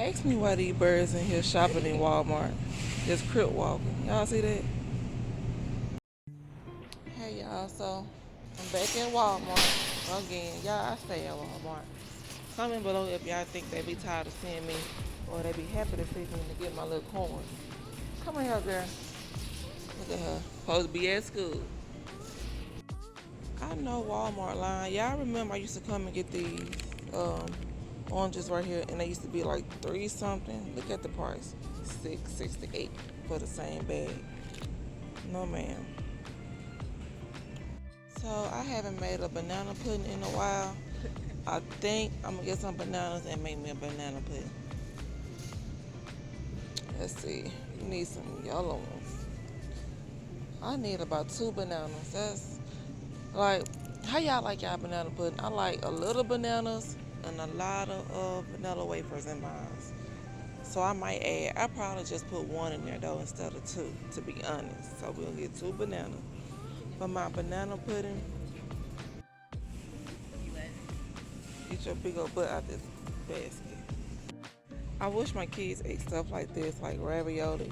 Ask me why these birds in here shopping in Walmart. Just crip walking. Y'all see that? Hey y'all, so I'm back at Walmart again. Y'all, I stay at Walmart. Comment below if y'all think they be tired of seeing me or they be happy to see me to get my little corn. Come on here, girl. Look at her. Supposed to be at school. I know Walmart line. Y'all remember I used to come and get these um, oranges right here, and they used to be like 3 something. Look at the price, 6.68 for the same bag. No ma'am. So I haven't made a banana pudding in a while. I think I'm gonna get some bananas and make me a banana pudding. Let's see. You need some yellow ones. I need about 2 bananas. That's like, how y'all like y'all banana pudding? I like a little bananas and a lot of vanilla wafers in mine. So I might add, I probably just put 1 in there though instead of 2, to be honest. So we'll get 2 bananas. For my banana pudding, get your big old butt out this basket. I wish my kids ate stuff like this, like ravioli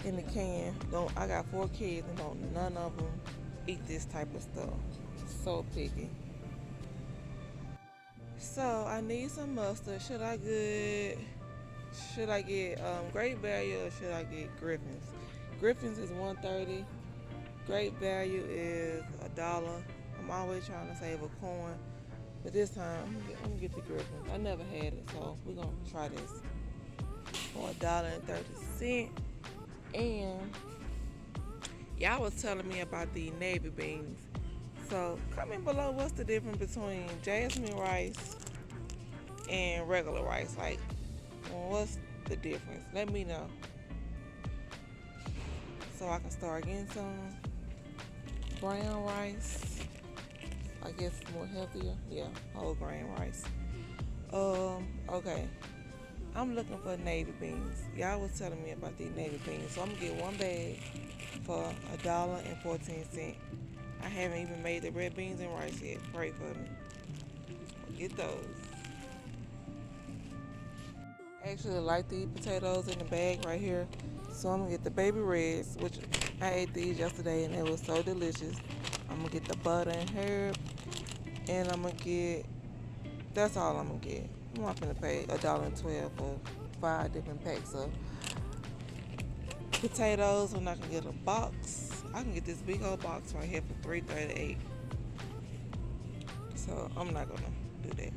in the can. Don't I got 4 kids and don't none of them eat this type of stuff. So picky. So I need some mustard. Should I get Great Value or should I get Griffin's? Griffin's is 130. Great Value is $1. I'm always trying to save a coin, but this time I'm gonna get the Griffin's. I never had it, so we're gonna try this for $1.30. And y'all was telling me about the navy beans. So comment below what's the difference between jasmine rice and regular rice. Like, what's the difference? Let me know so I can start getting some brown rice. I guess more healthier. Yeah, whole grain rice. Okay. I'm looking for navy beans. Y'all was telling me about these navy beans, so I'm gonna get 1 bag for $1.14. I haven't even made the red beans and rice yet. Pray for me. Get those. I actually like these potatoes in the bag right here, so I'm gonna get the baby reds, which I ate these yesterday and it was so delicious. I'm gonna get the butter and herb, and I'm gonna get. That's all I'm gonna get. I'm not gonna pay $1.12 for 5 different packs of potatoes. When I can get a box, I can get this big old box right here for $3.38. So I'm not gonna do that.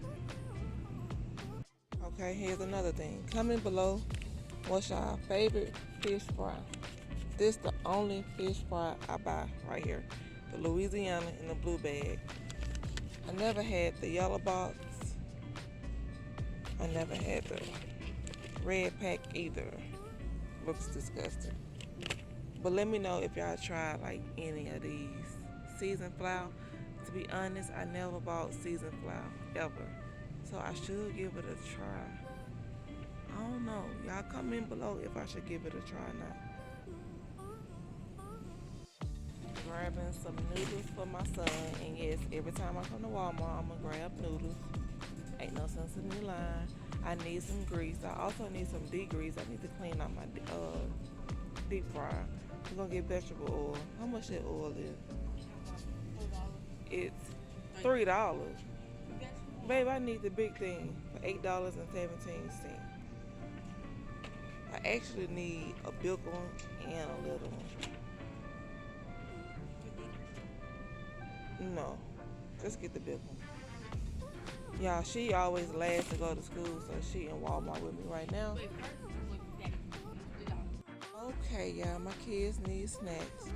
Okay, here's another thing. Comment below what's your favorite fish fry. This the only fish fry I buy right here. The Louisiana in the blue bag. I never had the yellow box. I never had the red pack either. Looks disgusting. But let me know if y'all tried like any of these. Seasoned flour. To be honest, I never bought seasoned flour ever. So I should give it a try. I don't know. Y'all comment below if I should give it a try or not. Grabbing some noodles for my son. And yes, every time I come to Walmart, I'm going to grab noodles. Ain't no sense in me lying. I need some grease. I also need some degrease. I need to clean out my deep fryer. We're going to get vegetable oil. How much that oil is? It's $3. Babe, I need the big thing for $8.17. I actually need a big one and a little one. No, just get the big one. Y'all, she always last to go to school, so she in Walmart with me right now. Okay, y'all, my kids need snacks.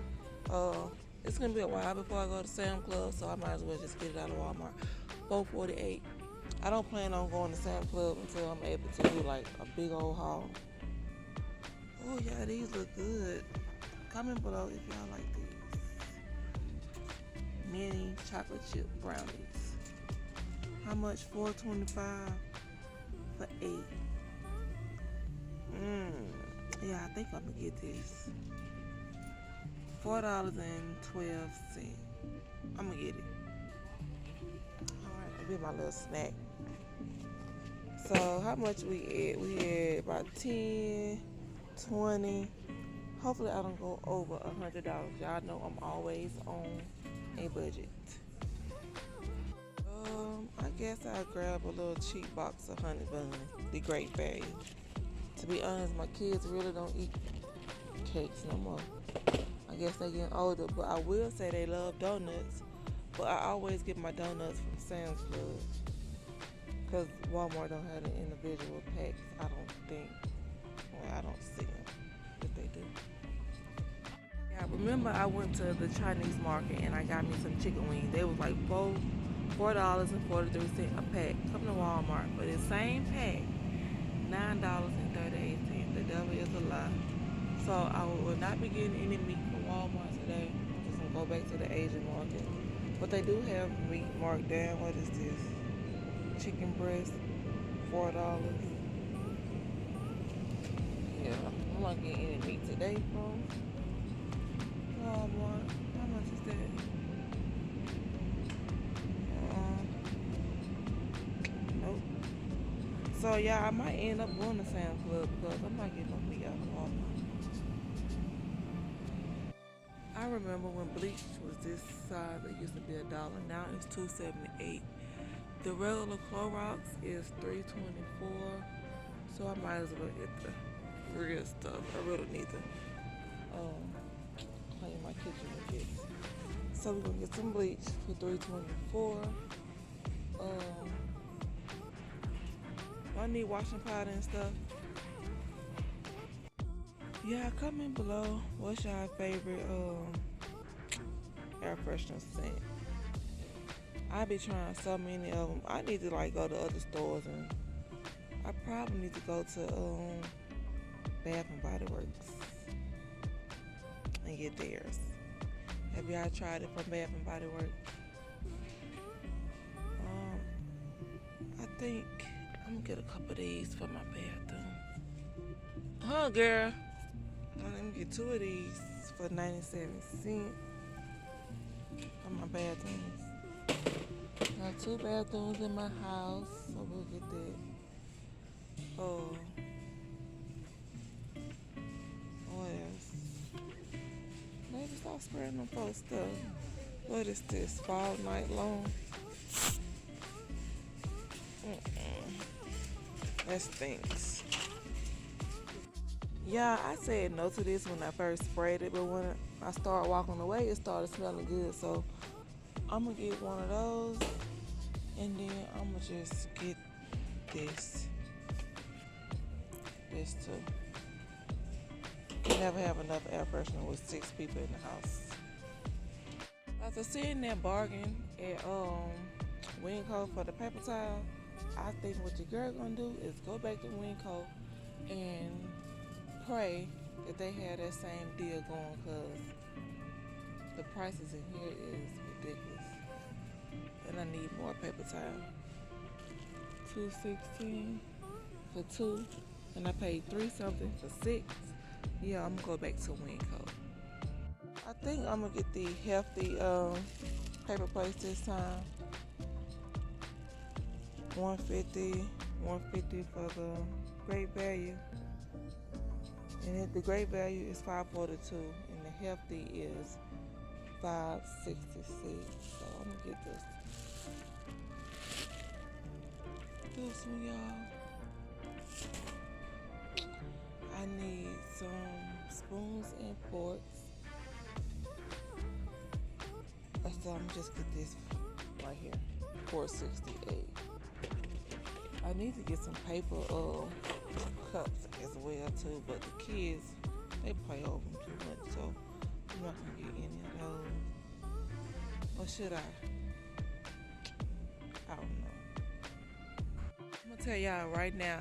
It's gonna be a while before I go to Sam's Club, so I might as well just get it out of Walmart. $4.48. I don't plan on going to Sam's Club until I'm able to do like a big old haul. Oh yeah, these look good. Comment below if y'all like these. Mini chocolate chip brownies. How much? $4.25 for 8. Yeah, I think I'm gonna get this. $4.12. I'm gonna get it. Alright, I'll get my little snack. So how much we had? We had about 10, 20. Hopefully I don't go over $100. Y'all know I'm always on a budget. I guess I'll grab a little cheap box of honey buns, the great value. To be honest, my kids really don't eat cakes no more. I guess they getting older, but I will say they love donuts. But I always get my donuts from Sam's Club because Walmart don't have the individual packs. I don't think. Well, I don't see them if they do. Yeah, I remember I went to the Chinese market and I got me some chicken wings. They was like $4.43 a pack. Come to Walmart for the same pack, $9.38. The devil is a lie. So I will not be getting any meat from Walmart today. I'm just gonna go back to the Asian market. But they do have meat marked down. What is this? Chicken breast, $4. Yeah, I'm not getting any meat today from Walmart. How much is that? Nope. So yeah, I might end up going to Sam's Club because I'm not getting no meat out of Walmart. I remember when bleach was this size, it used to be $1. Now it's $2.78. The regular Clorox is $3.24. So I might as well get the real stuff. I really need to clean my kitchen a bit. So we're gonna get some bleach for $3.24. I need washing powder and stuff. Yeah, comment below what's your favorite air freshener scent. I be trying so many of them. I need to like go to other stores, and I probably need to go to Bath and Body Works and get theirs. Have y'all tried it from Bath and Body Works? I think I'm gonna get a couple of these for my bathroom. Huh, girl? Let me get 2 of these for 97 cents for my bathrooms. Got 2 bathrooms in my house, so we'll get that. What else? Maybe stop spreading them folks stuff. What is this? Fall night long? That stinks. Yeah, I said no to this when I first sprayed it, but when I started walking away, it started smelling good. So I'm gonna get one of those, and then I'm gonna just get this too. You never have enough air freshener with 6 people in the house. After seeing that bargain at Winco for the paper towel, I think what your girl gonna do is go back to Winco and pray that they have that same deal going, because the prices in here is ridiculous. And I need more paper towel. $2.16 for 2, and I paid $3 something for 6. Yeah, I'm gonna go back to Winco. I think I'm gonna get the healthy paper plates this time. $1.50 for the great value. And the great value is $5.42, and the healthy is $5.66. So I'm gonna get this one, y'all. I need some spoons and forks. So I'm just get this right here, $4.68. I need to get some paper cups as well too, but the kids, they play over them too much, so I'm not gonna get any of those. Or should I? I don't know. I'm gonna tell y'all right now,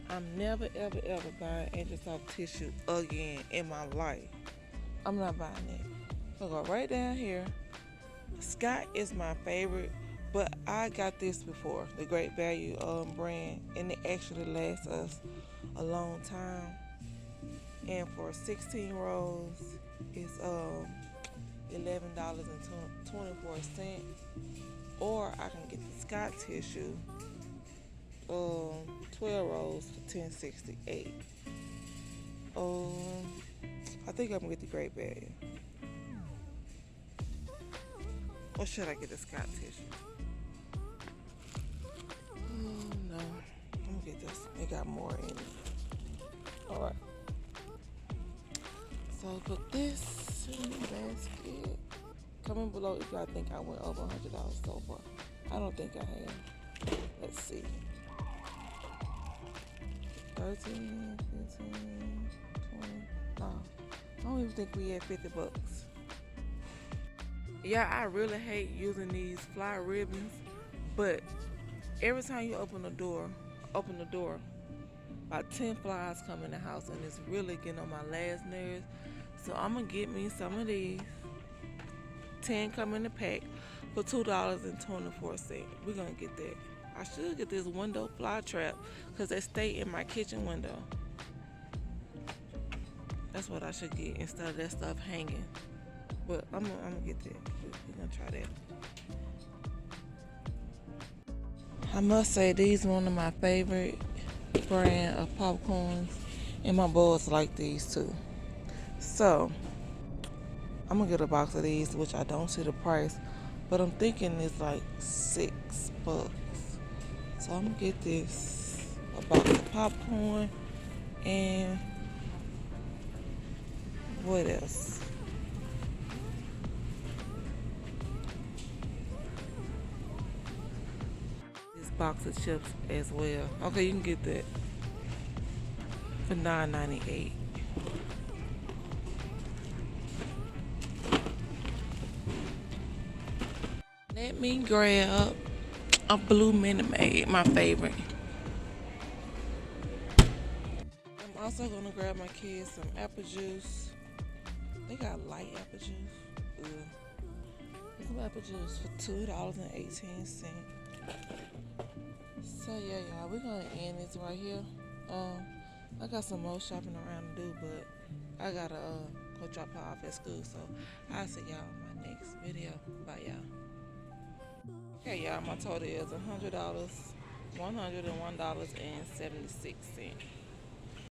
I'm never ever ever buying Angelsoft tissue again in my life. I'm not buying it. I'll go right down here. Scott is my favorite, but I got this before, the Great Value brand, and it actually lasts us a long time. And for 16 rolls, it's $11.24. Or I can get the Scott tissue 12 rolls for $10.68. I think I'm gonna get the Great Value. Or should I get the Scott tissue? No, I'm gonna get this. It got more in it. Alright. So put this in the basket. Comment below if y'all think I went over $100 so far. I don't think I have. Let's see. 13, 15, 20. No, I don't even think we had 50 bucks. Yeah, I really hate using these fly ribbons, but every time you open the door, about 10 flies come in the house, and it's really getting on my last nerves. So I'm gonna get me some of these. 10 come in the pack for $2.24. We're gonna get that. I should get this window fly trap because they stay in my kitchen window. That's what I should get instead of that stuff hanging. But I'm gonna get that. We're gonna try that. I must say these are one of my favorite brand of popcorns, and my boys like these too. So I'm gonna get a box of these, which I don't see the price, but I'm thinking it's like $6. So I'm gonna get this, a box of popcorn, and what else? This box of chips as well. Okay, you can get that for $9.98. Let me grab a blue Minute Maid, my favorite. I'm also gonna grab my kids some apple juice. They got light apple juice. Some apple juice for $2.18. So yeah, y'all, we're gonna end this right here. I got some more shopping around to do, but I gotta go drop her off at school. So I'll see y'all in my next video. Bye, y'all. Okay, y'all, my total is $100, $101.76.